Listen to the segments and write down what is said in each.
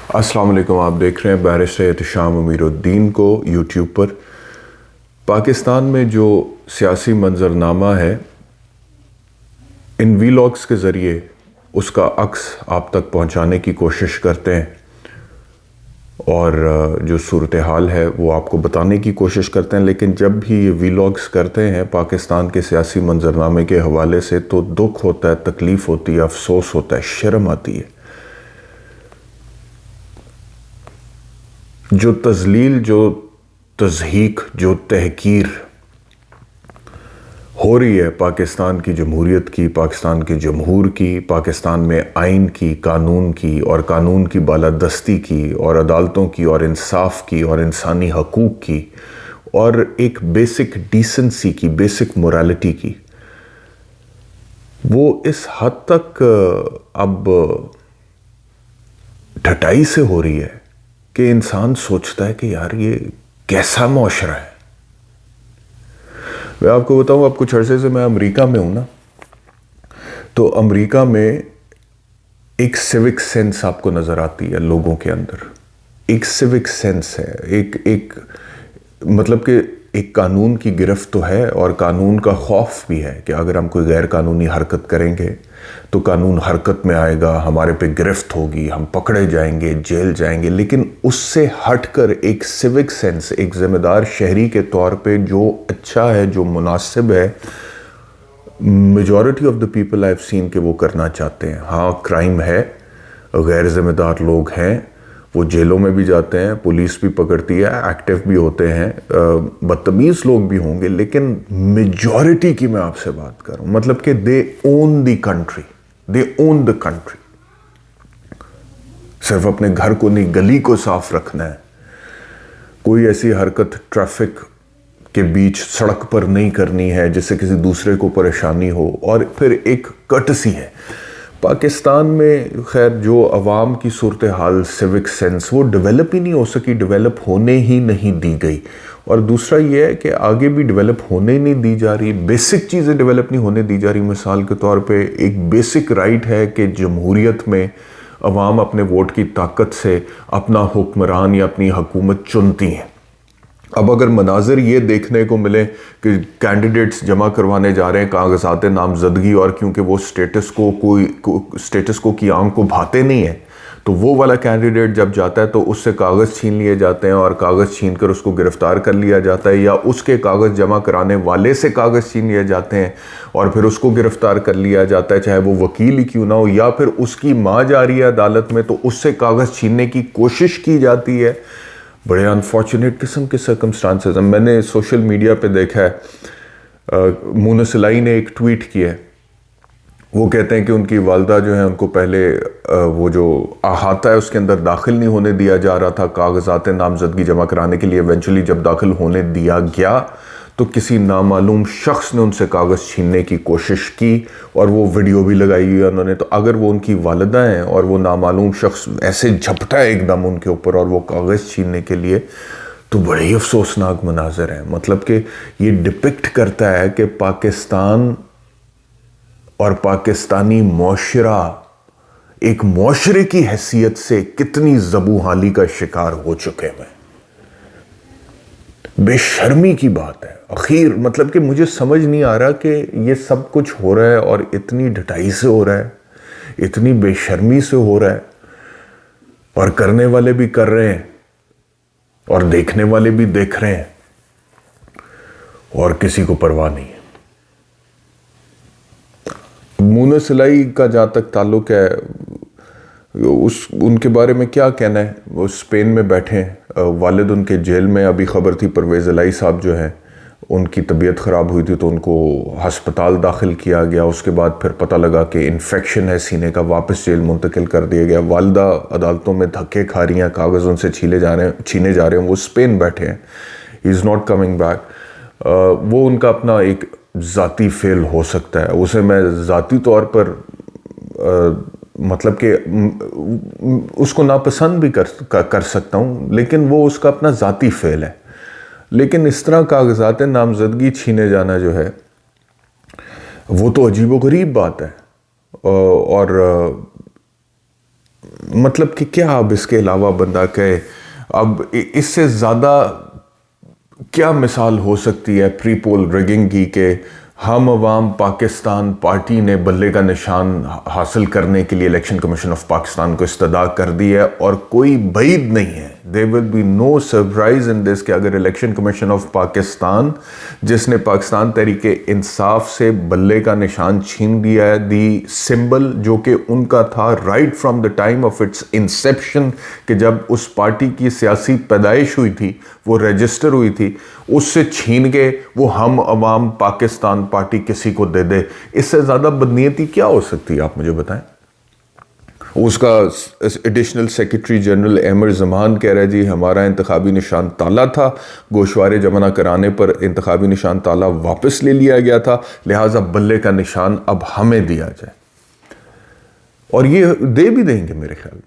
अस्सलाम वालेकुम। आप देख रहे हैं बैरिस्टर एहतशाम अमीरुद्दीन को यूट्यूब पर। पाकिस्तान में जो सियासी मंजरनामा है, इन वीलॉग्स के ज़रिए उसका अक्स आप तक पहुंचाने की कोशिश करते हैं और जो सूरत हाल है वो आपको बताने की कोशिश करते हैं। लेकिन जब भी ये वीलॉग्स करते हैं पाकिस्तान के सियासी मंजरनामे के हवाले से, तो दुख होता है, तकलीफ़ होती है, अफसोस होता है, शर्म आती है। जो तजलील, जो तज़हीक, जो तहकीर हो रही है पाकिस्तान की जमहूरियत की, पाकिस्तान के जमहूर की, पाकिस्तान में आइन की, कानून की और कानून की बालादस्ती की और अदालतों की और इंसाफ की और इंसानी हकूक़ की और एक बेसिक डिसेंसी की, बेसिक मोरालिटी की, वो इस हद तक अब ढटाई से हो रही है कि इंसान सोचता है कि यार ये कैसा मुआशरा है। मैं आपको बताऊं, अब कुछ अरसे से मैं अमेरिका में हूं ना, तो अमेरिका में एक सिविक सेंस आपको नजर आती है लोगों के अंदर। एक सिविक सेंस है, एक मतलब कि एक कानून की गिरफ्त तो है और कानून का खौफ भी है कि अगर हम कोई गैर कानूनी हरकत करेंगे तो कानून हरकत में आएगा, हमारे पे गिरफ्त होगी, हम पकड़े जाएंगे, जेल जाएंगे। लेकिन उससे हटकर एक सिविक सेंस, एक जिम्मेदार शहरी के तौर पे जो अच्छा है, जो मुनासिब है, majority of the people I have seen कि वो करना चाहते हैं। हाँ, क्राइम है, गैर जिम्मेदार लोग हैं, वो जेलों में भी जाते हैं, पुलिस भी पकड़ती है, एक्टिव भी होते हैं, बदतमीज़ लोग भी होंगे, लेकिन मेजॉरिटी की मैं आपसे बात कर रहा हूँ। मतलब कि they own the country, they own the country. सिर्फ अपने घर को नहीं, गली को साफ रखना है। कोई ऐसी हरकत ट्रैफिक के बीच सड़क पर नहीं करनी है जिससे किसी दूसरे को परेशानी हो। और फिर एक कर्टसी है पाकिस्तान में। खैर, जो अवाम की सूरत हाल, सिविक सेंस, वो डेवलप ही नहीं हो सकी, डेवलप होने ही नहीं दी गई। और दूसरा ये है कि आगे भी डेवलप होने नहीं दी जा रही, बेसिक चीज़ें डेवलप नहीं होने दी जा रही। मिसाल के तौर पे एक बेसिक राइट है कि जमहूरियत में अवाम अपने वोट की ताकत से अपना हुक्मरान या अपनी हुकूमत चुनती हैं। अब अगर मनाजिर ये देखने को मिले कि कैंडिडेट्स जमा करवाने जा रहे हैं कागजात नामजदगी, और क्योंकि वो स्टेटस को की आंख को भाते नहीं है, तो वो वाला कैंडिडेट जब जाता है तो उससे कागज़ छीन लिए जाते हैं और कागज़ छीन कर उसको गिरफ्तार कर लिया जाता है, या उसके कागज़ जमा कराने वाले से कागज़ छीन लिए जाते हैं और फिर उसको गिरफ्तार कर लिया जाता है, चाहे वो वकील ही क्यों ना हो। या फिर उसकी माँ जा रही है अदालत में तो उससे कागज़ छीनने की कोशिश की जाती है। बड़े अनफॉर्चुनेट किस्म के सर्कमस्टांसेस हैं। मैंने सोशल मीडिया पे देखा है, मुन सिलाई ने एक ट्वीट किया है। वो कहते हैं कि उनकी वालदा जो है, उनको पहले वो जो अहाता है उसके अंदर दाखिल नहीं होने दिया जा रहा था कागजात नामजदगी जमा कराने के लिए। इवेंचुअली जब दाखिल होने दिया गया तो किसी नामालूम शख्स ने उनसे कागज़ छीनने की कोशिश की और वो वीडियो भी लगाई हुई है उन्होंने। तो अगर वो उनकी वालिदा हैं और वो नामालूम शख्स ऐसे झपटा है एकदम उनके ऊपर और वो कागज़ छीनने के लिए, तो बड़े ही अफसोसनाक मनाज़र हैं। मतलब कि ये डिपिक्ट करता है कि पाकिस्तान और पाकिस्तानी मुआशरा एक मुआशरे की हैसियत से कितनी ज़बूहाली का शिकार हो चुके हैं। बेशर्मी की बात है। आखिर मतलब कि मुझे समझ नहीं आ रहा कि ये सब कुछ हो रहा है और इतनी ढटाई से हो रहा है, इतनी बेशर्मी से हो रहा है, और करने वाले भी कर रहे हैं और देखने वाले भी देख रहे हैं और किसी को परवाह नहीं है। मुन सिलाई का जहाँ तक ताल्लुक है, उनके बारे में क्या कहना है। वो स्पेन में बैठे हैं, वालिद उनके जेल में। अभी खबर थी परवेज़ इलाही साहब जो हैं, उनकी तबीयत ख़राब हुई थी तो उनको हस्पताल दाखिल किया गया। उसके बाद फिर पता लगा कि इन्फेक्शन है सीने का, वापस जेल मुंतकिल कर दिया गया। वालदा अदालतों में धक्के खा रही हैं, कागज़ उनसे छीने जा रहे हैं। वो स्पेन बैठे हैं, he is not coming back. वो उनका अपना एक ज़ाती फेल हो सकता है, उसे मैं ज़ाती तौर पर मतलब कि उसको नापसंद भी कर सकता हूँ, लेकिन वो उसका अपना ज़ाती फेल है। लेकिन इस तरह कागजात नामजदगी छीने जाना जो है वो तो अजीब व गरीब बात है। और मतलब कि क्या अब इसके अलावा बंदा कहे, अब इससे ज़्यादा क्या मिसाल हो सकती है प्री पोल रिगिंग की कि हम अवाम पाकिस्तान पार्टी ने बल्ले का निशान हासिल करने के लिए इलेक्शन कमीशन ऑफ पाकिस्तान को इस्तदा कर दी है, और कोई बईद नहीं है, there will be no surprise in this कि अगर इलेक्शन कमीशन ऑफ पाकिस्तान, जिसने पाकिस्तान तहरीके इंसाफ से बल्ले का निशान छीन लिया है, दी सिंबल जो कि उनका था right from the time of its inception, कि जब उस पार्टी की सियासी पैदाइश हुई थी, वो रजिस्टर हुई थी, उससे छीन के वो हम अवाम पाकिस्तान पार्टी किसी को दे दे, इससे ज़्यादा बदनीयती क्या हो सकती है, आप मुझे बताएं। उसका additional secretary general Ahmed Zaman कह रहा है जी हमारा इंतखाबी निशान ताला था, गोशवारे जमा न कराने पर इंतखाबी निशान ताला वापस ले लिया गया था, लिहाजा बल्ले का निशान अब हमें दिया जाए। और ये दे भी देंगे मेरे ख्याल में,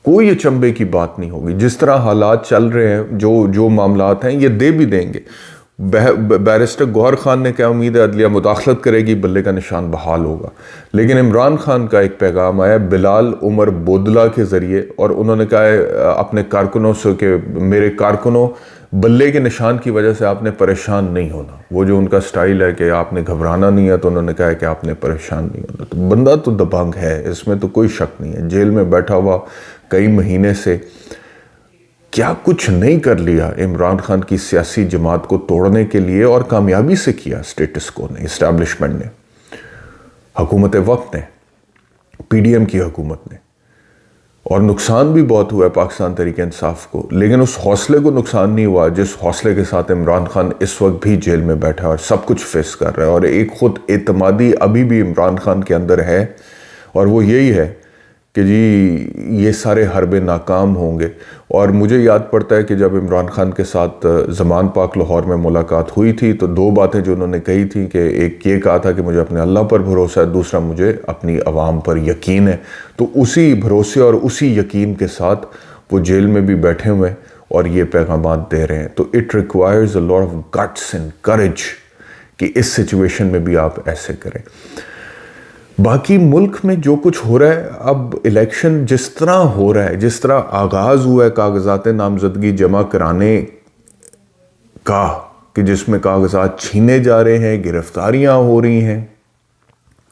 कोई अचंभे की बात नहीं होगी। जिस तरह हालात चल रहे हैं, जो मामलात हैं, ये दे भी देंगे। बैरिस्टर गौहर खान ने क्या उम्मीद है, अदलिया मुदाखलत करेगी, बल्ले का निशान बहाल होगा। लेकिन इमरान खान का एक पैगाम आया बिलाल उमर बोदला के ज़रिए, और उन्होंने कहा है अपने कारकुनों से कि मेरे कारकुनों, बल्ले के निशान की वजह से आपने परेशान नहीं होना। वो जो उनका स्टाइल है कि आपने घबराना नहीं है, तो उन्होंने कहा है कि आपने परेशान नहीं होना। तो बंदा तो दबंग है, इसमें तो कोई शक नहीं है। जेल में बैठा हुआ कई महीने से, क्या कुछ नहीं कर लिया इमरान खान की सियासी जमात को तोड़ने के लिए, और कामयाबी से किया स्टेटस को ने, इस्टेब्लिशमेंट ने, हुकूमत वक्त ने, पीडीएम की हुकूमत ने। और नुकसान भी बहुत हुआ है पाकिस्तान तहरीके इंसाफ को, लेकिन उस हौसले को नुकसान नहीं हुआ जिस हौसले के साथ इमरान खान इस वक्त भी जेल में बैठा है और सब कुछ फेस कर रहा है। और एक खुद एतमादी अभी भी इमरान खान के अंदर है, और वो यही है कि जी ये सारे हरबे नाकाम होंगे। और मुझे याद पड़ता है कि जब इमरान खान के साथ ज़मान पाक लाहौर में मुलाकात हुई थी, तो दो बातें जो उन्होंने कही थी कि एक ये कहा था कि मुझे अपने अल्लाह पर भरोसा है, दूसरा मुझे अपनी आवाम पर यकीन है। तो उसी भरोसे और उसी यकीन के साथ वो जेल में भी बैठे हुए हैं और ये पैगामात दे रहे हैं। तो it requires a lot of guts and courage कि इस सिचुएशन में भी आप ऐसे करें। बाकी मुल्क में जो कुछ हो रहा है, अब इलेक्शन जिस तरह हो रहा है, जिस तरह आगाज़ हुआ है कागजात नामजदगी जमा कराने का, कि जिसमें कागजात छीने जा रहे हैं, गिरफ्तारियां हो रही हैं,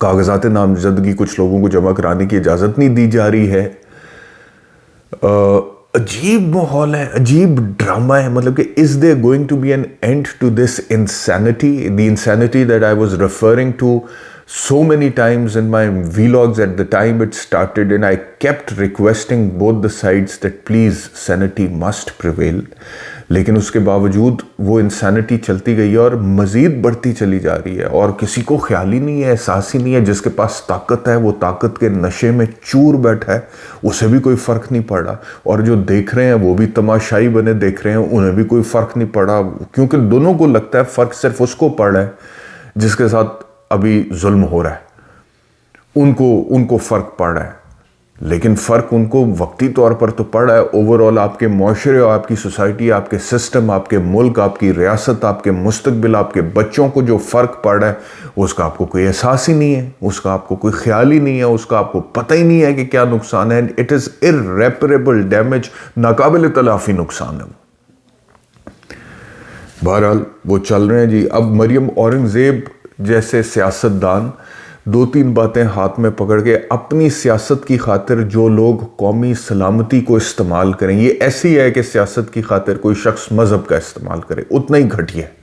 कागजात नामजदगी कुछ लोगों को जमा कराने की इजाज़त नहीं दी जा रही है, अजीब माहौल है, अजीब ड्रामा है। मतलब कि is there going to be an end to this insanity, the insanity that I was referring to so many times in my vlogs at the time it started, and I kept requesting both the sides that please sanity must prevail. लेकिन उसके बावजूद वो insanity चलती गई है और मज़ीद बढ़ती चली जा रही है, और किसी को ख्याल ही नहीं है, एहसास ही नहीं है। जिसके पास ताकत है वो ताकत के नशे में चूर बैठा है, उसे भी कोई फ़र्क नहीं पड़ रहा, और जो देख रहे हैं वो भी तमाशाई बने देख रहे हैं, उन्हें भी कोई फ़र्क नहीं पड़ रहा, क्योंकि दोनों को लगता है फ़र्क सिर्फ उसको पड़ रहा है जिसके साथ अभी जुल्म हो रहा है, उनको फ़र्क पड़ रहा है। लेकिन फ़र्क उनको वक्ती तौर पर तो पड़ रहा है, ओवरऑल आपके माशरे और आपकी सोसाइटी, आपके सिस्टम, आपके मुल्क, आपकी रियासत, आपके मुस्तकबिल, आपके बच्चों को जो फ़र्क पड़ रहा है, उसका आपको कोई एहसास ही नहीं है, उसका आपको कोई ख्याल ही नहीं है, उसका आपको पता ही नहीं है कि क्या नुकसान है। इट इज़ इर्रेपरेबल डैमेज, नाकाबिल तलाफ़ी नुकसान है। बहरहाल वो चल रहे हैं जी। अब मरियम औरंगज़ेब जैसे सियासतदान 2-3 बातें हाथ में पकड़ के अपनी सियासत की खातिर जो लोग कौमी सलामती को इस्तेमाल करें, ये ऐसी है कि सियासत की खातिर कोई शख्स मज़हब का इस्तेमाल करे, उतना ही घटिया है।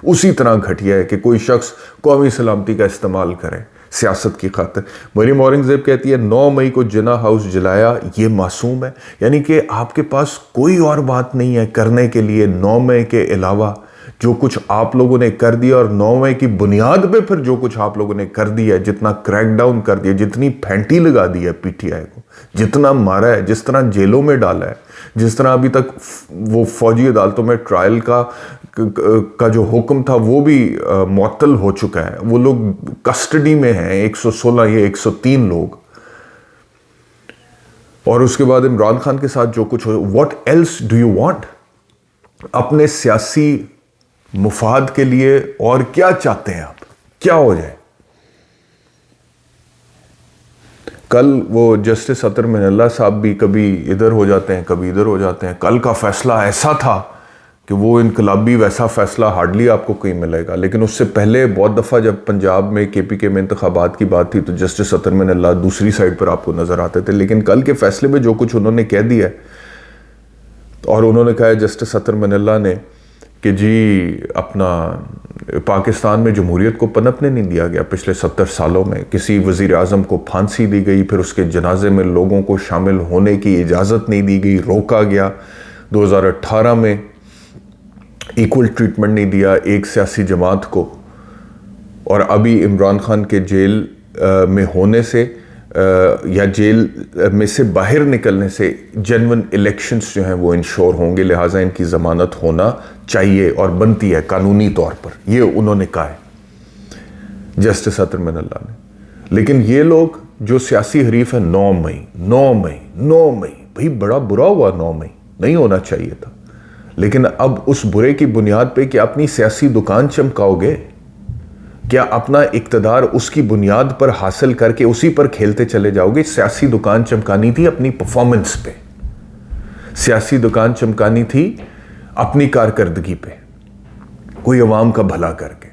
उसी तरह घटिया है कि कोई शख्स कौमी सलामती का इस्तेमाल करे सियासत की खातिर। मरियम औरंगज़ेब कहती है 9 मई को जिना हाउस जलाया, ये मासूम है। यानी कि आपके पास कोई और बात नहीं है करने के लिए 9 मई के अलावा जो कुछ आप लोगों ने कर दिया, और 9 मई की बुनियाद पे फिर जो कुछ आप लोगों ने कर दिया है, जितना क्रैकडाउन कर दिया, जितनी फैंटी लगा दी है पीटीआई को, जितना मारा है, जिस तरह जेलों में डाला है, जिस तरह अभी तक वो फौजी अदालतों में ट्रायल का जो हुक्म था वो भी मुअत्तल हो चुका है, वो लोग कस्टडी में हैं 116 या 103 लोग। और उसके बाद इमरान खान के साथ जो कुछ हो, what else do you want? अपने सियासी मुफाद के लिए और क्या चाहते हैं आप? क्या हो जाए? कल वो जस्टिस अतर मिनल्ला साहब भी कभी इधर हो जाते हैं, कभी इधर हो जाते हैं। कल का फैसला ऐसा था कि वो इनकलाबी वैसा फैसला हार्डली आपको कहीं मिलेगा। लेकिन उससे पहले बहुत दफ़ा जब पंजाब में KPK में इंतखाबात की बात थी तो जस्टिस अतर मिनल्ला दूसरी साइड पर आपको नज़र आते थे। लेकिन कल के फैसले में जो कुछ उन्होंने कह दिया है, और उन्होंने कहा है जस्टिस अतर मिनल्ला ने कि जी अपना पाकिस्तान में जमहूरियत को पनपने नहीं दिया गया। पिछले 70 सालों में किसी वज़ीर आज़म को फांसी दी गई, फिर उसके जनाजे में लोगों को शामिल होने की इजाज़त नहीं दी गई, रोका गया। 2018 में इक्वल ट्रीटमेंट नहीं दिया एक सियासी जमात को, और अभी इमरान खान के जेल में होने से या जेल में से बाहर निकलने से जेन्युइन इलेक्शंस जो हैं वो इंश्योर होंगे, लिहाजा इनकी ज़मानत होना चाहिए और बनती है कानूनी तौर पर, ये उन्होंने कहा है जस्टिस अतर मिनल्ला ने। लेकिन ये लोग जो सियासी हरीफ है 9 मई भाई बड़ा बुरा हुआ, 9 मई नहीं होना चाहिए था। लेकिन अब उस बुरे की बुनियाद पे क्या अपनी सियासी दुकान चमकाओगे? क्या अपना इक्तदार उसकी बुनियाद पर हासिल करके उसी पर खेलते चले जाओगे? सियासी दुकान चमकानी थी अपनी परफॉर्मेंस पे, सियासी दुकान चमकानी थी अपनी कारकर्दगी पे, कोई अवाम का भला करके।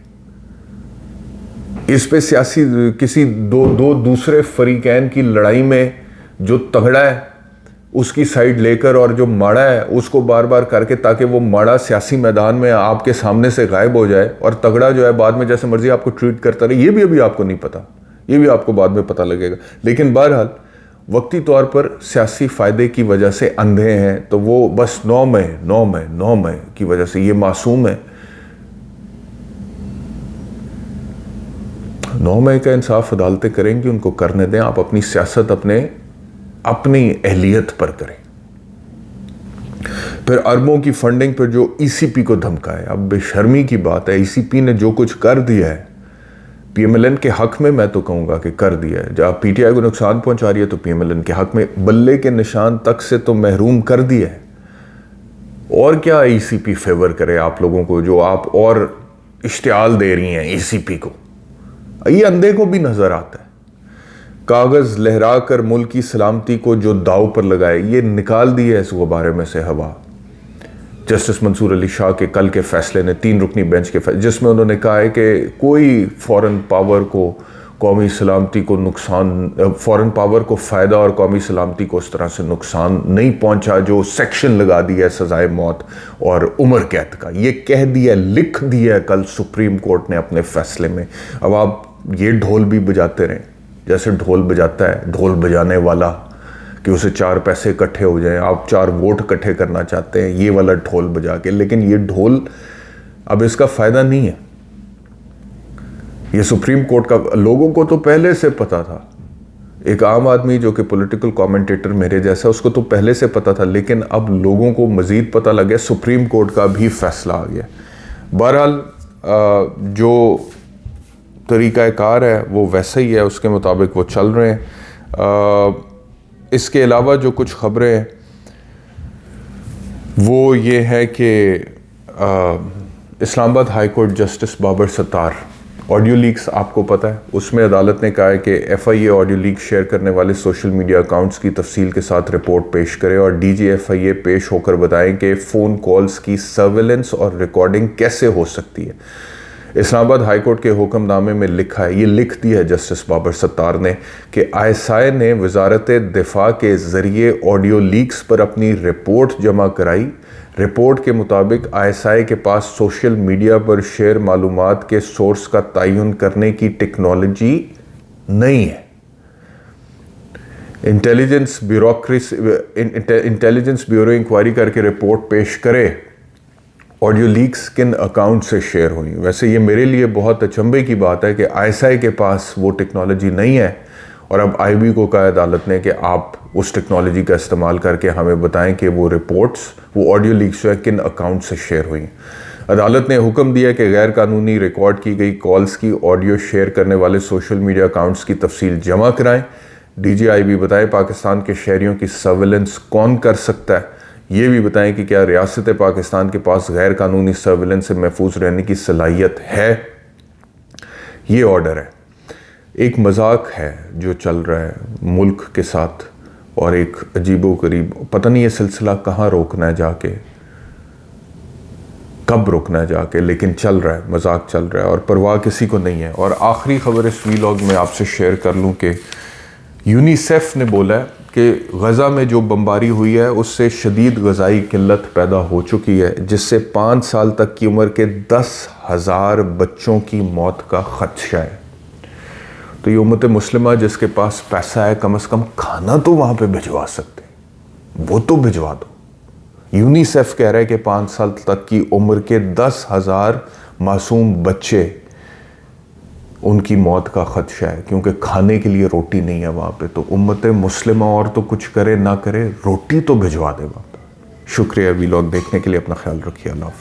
इस पे सियासी किसी दो दूसरे फरीकैन की लड़ाई में जो तगड़ा है उसकी साइड लेकर और जो माड़ा है उसको बार बार करके, ताकि वो माड़ा सियासी मैदान में आपके सामने से गायब हो जाए और तगड़ा जो है बाद में जैसे मर्जी आपको ट्रीट करता रहे। ये भी अभी आपको नहीं पता, ये भी आपको बाद में पता लगेगा। लेकिन बहरहाल वक्ती तौर पर सियासी फ़ायदे की वजह से अंधे हैं, तो वो बस 9 मई की वजह से ये मासूम है। 9 मई का इंसाफ अदालतें करेंगी, उनको करने दें। आप अपनी सियासत अपनी अहलियत पर करें। फिर अरबों की फंडिंग पर जो ECP को धमका है, अब बेशर्मी की बात है। ECP ने जो कुछ कर दिया है PMLN के हक में, मैं तो कहूँगा कि कर दिया है। जब PTI को नुकसान पहुँचा रही है तो PMLN के हक में बल्ले के निशान तक से तो महरूम कर दिया है। और क्या ECP फेवर करे आप लोगों को, जो आप और इश्तियाल दे रही हैं ECP को? ये अंधे को भी नज़र आता है। कागज़ लहरा कर मुल्क की सलामती को जो दाव पर लगाए, ये निकाल दी है इस गुब्बारे में से हवा। जस्टिस मंसूर अली शाह के कल के फैसले ने, 3 रुकनी बेंच के फैसले, जिसमें उन्होंने कहा है कि कोई फॉरेन पावर को कौमी सलामती को नुकसान, फॉरेन पावर को फ़ायदा और कौमी सलामती को उस तरह से नुकसान नहीं पहुंचा जो सेक्शन लगा दिया है सजाए मौत और उम्र कैद का। ये कह दिया, लिख दिया कल सुप्रीम कोर्ट ने अपने फैसले में। अब आप ये ढोल भी बजाते रहें जैसे ढोल बजाता है ढोल बजाने वाला, कि उसे 4 पैसे इकट्ठे हो जाएं। आप 4 वोट इकट्ठे करना चाहते हैं ये वाला ढोल बजा के, लेकिन ये ढोल अब इसका फ़ायदा नहीं है। ये सुप्रीम कोर्ट का लोगों को तो पहले से पता था। एक आम आदमी जो कि पॉलिटिकल कमेंटेटर मेरे जैसा, उसको तो पहले से पता था, लेकिन अब लोगों को मज़ीद पता लग गया, सुप्रीम कोर्ट का भी फैसला आ गया। बहरहाल जो तरीक़ाकार है वो वैसा ही है, उसके मुताबिक वो चल रहे हैं। इसके अलावा जो कुछ ख़बरें हैं वो ये है कि Islamabad high court justice Babar Sattar, audio leaks आपको पता है, उसमें अदालत ने कहा है कि FIA ऑडियो लीक शेयर करने वाले सोशल मीडिया अकाउंट्स की तफसील के साथ रिपोर्ट पेश करे और DG FIA पेश होकर बताएं कि फ़ोन कॉल्स की सर्वेलेंस और रिकॉर्डिंग कैसे हो सकती है। इस्लामाबाद हाई कोर्ट के हुक्मनामे में लिखा है, ये लिख दिया है जस्टिस बाबर सत्तार ने, कि ISI ने वजारत दिफा के ज़रिए ऑडियो लीक्स पर अपनी रिपोर्ट जमा कराई। रिपोर्ट के मुताबिक ISI के पास सोशल मीडिया पर शेयर मालूमात के सोर्स का तयन करने की टेक्नोलॉजी नहीं है। इंटेलिजेंस ब्यूरो इंक्वायरी करके रिपोर्ट पेश करे ऑडियो लीक्स किन अकाउंट से शेयर हुई। वैसे ये मेरे लिए बहुत अचंभे की बात है कि ISI के पास वो टेक्नोलॉजी नहीं है और अब IB को कहा अदालत ने कि आप उस टेक्नोलॉजी का इस्तेमाल करके हमें बताएं कि वो रिपोर्ट्स, वो ऑडियो लीक्स जो है किन अकाउंट से शेयर हुई। अदालत ने हुक्म दिया कि गैर कानूनी रिकॉर्ड की गई कॉल्स की ऑडियो शेयर करने वाले सोशल मीडिया अकाउंट्स की तफसील जमा कराएं। DGIB बताएं पाकिस्तान के शहरियों की सर्वेलेंस कौन कर सकता है। ये भी बताएं कि क्या रियासत पाकिस्तान के पास गैर कानूनी सर्वेलेंस से महफूज रहने की सलाहियत है। ये ऑर्डर है। एक मजाक है जो चल रहा है मुल्क के साथ, और एक अजीबोगरीब, पता नहीं ये सिलसिला कहाँ रोकना है जाके, कब रोकना है जाके, लेकिन चल रहा है, मजाक चल रहा है और परवाह किसी को नहीं है। और आखिरी खबर इस वीलॉग में आपसे शेयर कर लूँ कि यूनिसेफ ने बोला है कि गज़ा में जो बमबारी हुई है उससे शदीद ग़ज़ाई किल्लत पैदा हो चुकी है, जिससे 5 साल तक की उम्र के 10,000 बच्चों की मौत का खदशा है। तो ये उम्मत मुस्लिमा जिसके पास पैसा है, कम से कम खाना तो वहाँ पे भिजवा सकते, वो तो भिजवा दो। यूनिसेफ कह रहा है कि 5 साल तक की उम्र के 10,000 मासूम बच्चे, उनकी मौत का खदशा है, क्योंकि खाने के लिए रोटी नहीं है वहाँ पे। तो उम्मत मुस्लिमा और तो कुछ करे ना करे, रोटी तो भिजवा दे वहाँ पे। शुक्रिया वीलॉग देखने के लिए, अपना ख्याल रखिए, अल्लाह हाफ़िज़।